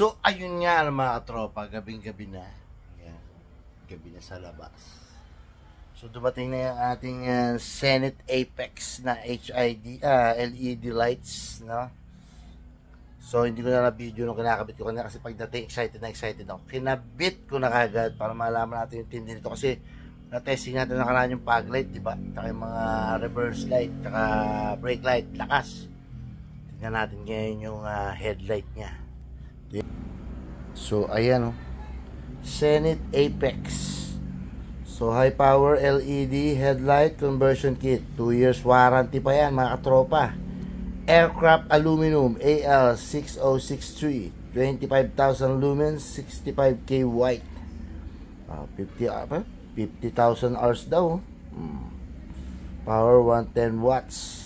So, ayun nga mga katropa, gabing-gabi na. Ayan, gabi na sa labas. So, dumating na yung ating Zenith Apex na LED lights, no? So, hindi ko na na-video nung kinakabit ko kanina kasi pagdating, excited ako. Kinabit ko na kagad para malaman natin yung tindi nito kasi na-testing natin na kanina yung fog light, diba? Tsaka yung mga reverse light, tsaka brake light, lakas. Tingnan natin ngayon yung headlight niya. So, ayan, oh. Zenith Apex. So, high power LED headlight conversion kit. 2 years warranty pa yan, mga katropa. Aircraft aluminum AL6063. 25,000 lumens, 65K white. 50,000 hours daw. Power 110 watts.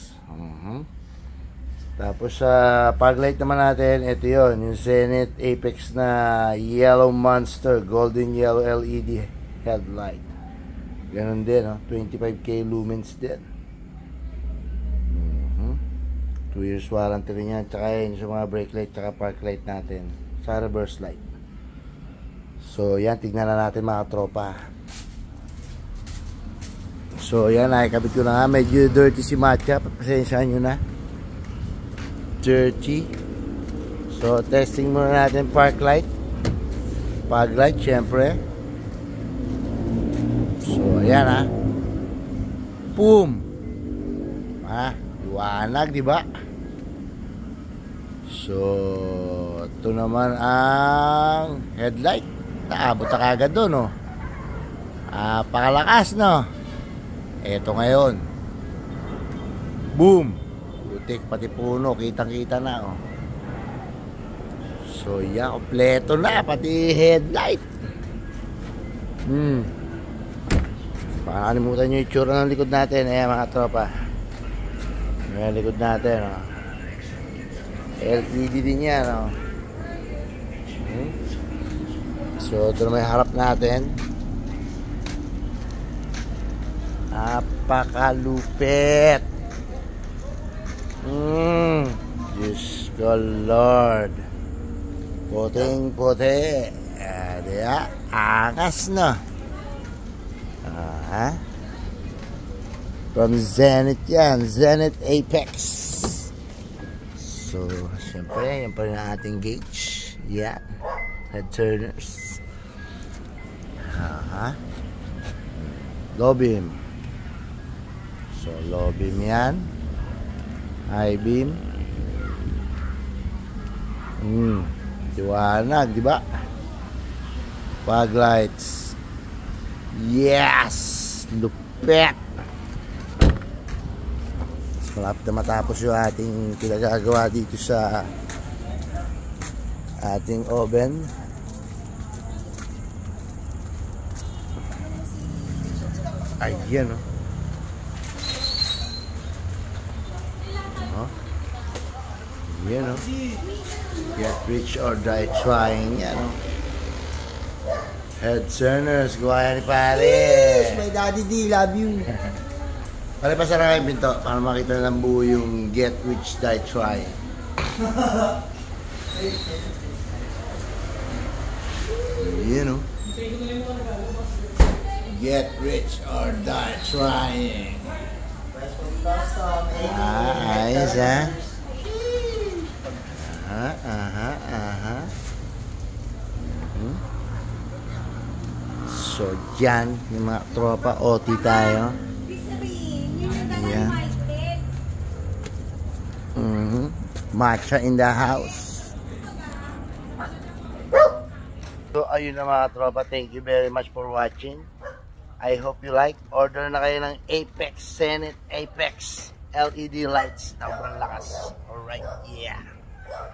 Tapos sa fog light naman natin, ito yon, yung Zenith Apex na Yellow Monster Golden Yellow LED headlight. Ganun din, 25K lumens din. 2 years warranty rin yan. Tsaka yun sa mga brake light, tsaka park light natin, sa reverse light. So yan, tignan na natin mga tropa. So yan, nakikabit ko na nga. Medyo dirty si Matcha, pasensyahan nyo na. Dirty. So testing muna natin park light, fog light syempre. So ayan, boom, liwanag, diba? So ito naman ang headlight, naabot na kagad doon, pakalakas, no? Ito ngayon, boom, butik pati puno, kitang-kita na, So yan, kompleto na pati headlight. Pakalimutan nyo yung itsura ng likod natin. Ayan mga tropa, ayan likod natin, LED din yan, So ito na may harap natin. Napakalupit. Diyos ko Lord, puting puti, diba? Angas, no? From Zenith yan, Zenith Apex. So syempre yan pa rin ang ating gauge. Yan, head turners. Low beam. So low beam yan, high beam. Liwanag, diba? Fog lights. Yes! Lupet! Malapit na matapos yung ating pinagagawa dito sa ating oven. Ayan, Yan, get rich or die trying, yan, Head turners, gawa ni pare. My daddy D, love you. Pare, pasara kayo pinto para makita ng buo yung get rich die trying. Yan, get rich or die trying. Ayos, So dyan yung mga tropa, OT tayo. Ayan. Matcha in the house. So ayun na mga tropa, thank you very much for watching. I hope you like. Order na kayo ng Apex, Zenith Apex LED lights. Sobrang lakas. Alright, yeah.